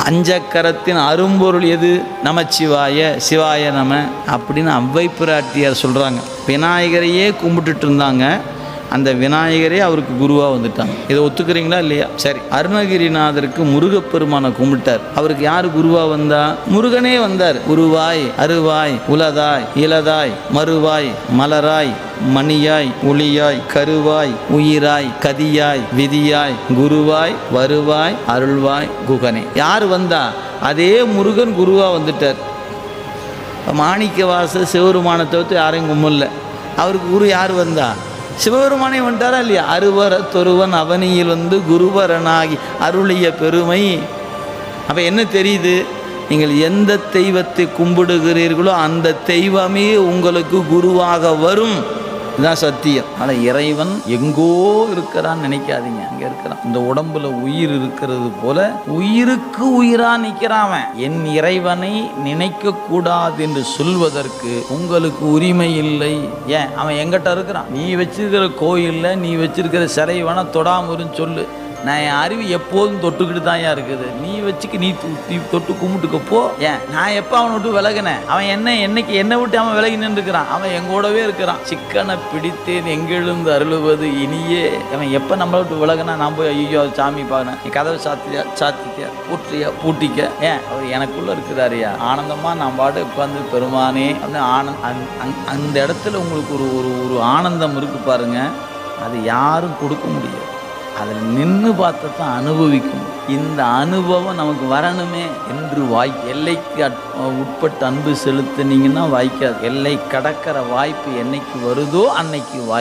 அஞ்சக்கரத்தின் அரும்பொருள் எது? நமச்சிவாய, சிவாய நம அப்படின்னு அவ்வை பிராட்டியார் சொல்கிறாங்க. விநாயகரையே கும்பிட்டுட்டு இருந்தாங்க, அந்த விநாயகரே அவருக்கு குருவாக வந்துட்டாங்க. இதை ஒத்துக்கிறீங்களா இல்லையா? சரி, அருணகிரிநாதருக்கு முருகப்பெருமானை கும்பிட்டார். அவருக்கு யார் குருவாக வந்தா? முருகனே வந்தார். குருவாய், அருவாய், உலதாய், இலதாய், மறுவாய், மலராய், மணியாய், ஒளியாய், கருவாய், உயிராய், கதியாய், விதியாய், குருவாய், வருவாய், அருள்வாய், குகனே. யார் வந்தா? அதே முருகன் குருவாக வந்துட்டார். மாணிக்க வாச சிவருமானை தவிர்த்து யாரையும் கும்பல. அவருக்கு குரு யார் வந்தா? சிவபெருமானே வந்துட்டாரா இல்லையா? அருவர தொருவன் அவனியில் வந்து குருவரனாகி அருளிய பெருமை. அப்போ என்ன தெரியுது? நீங்கள் எந்த தெய்வத்தை கும்பிடுகிறீர்களோ அந்த தெய்வமே உங்களுக்கு குருவாக வரும். இதுதான் சத்தியம். ஆனால் இறைவன் எங்கோ இருக்கிறான்னு நினைக்காதீங்க, அங்கே இருக்கிறான். இந்த உடம்புல உயிர் இருக்கிறது போல உயிருக்கு உயிராக நிற்கிறான். என் இறைவனை நினைக்க கூடாது என்று சொல்வதற்கு உங்களுக்கு உரிமை இல்லை. ஏன்? அவன் எங்கிட்ட இருக்கிறான். நீ வச்சிருக்கிற கோயிலில் நீ வச்சிருக்கிற சிலை வேணா தொடாமருன்னு சொல்லு, நான் என் அறிவு எப்போதும் தொட்டுக்கிட்டு தான் இருக்குது. நீ வச்சுக்கு நீ தொட்டு கும்பிட்டுக்கப்போ. ஏன்? நான் எப்போ அவனை விட்டு விலகினேன்? அவன் என்னை விட்டு அவன் விலகி நின்றுக்கிறான். அவன் எங்கூடவே இருக்கிறான். சிக்கனை பிடித்தேன் எங்கெழுந்து அருளுவது இனியே. அவன் எப்போ நம்மளை விட்டு விலகினா நான் போய் ஐயோ சாமி பார்க்கணும், நீ கதவை சாத்திக்க பூட்டிக்க. ஏன்? அவர் எனக்குள்ள இருக்கிறாரியா? ஆனந்தமா நான் பாட்டு உட்காந்து பெருமானே அப்படின்னு அந்த இடத்துல உங்களுக்கு ஒரு ஆனந்தம் இருக்கு பாருங்க. அது யாரும் கொடுக்க முடியாது. அதில் நின்று பார்த்து தான் அனுபவிக்கணும். இந்த அனுபவம் நமக்கு வரணுமே என்று எல்லைக்கு உட்பட்டு அன்பு செலுத்தினீங்கன்னா வாய்க்காது. எல்லை கடக்கிற வாய்ப்பு என்னைக்கு வருதோ அன்னைக்கு வாய்க்கும்.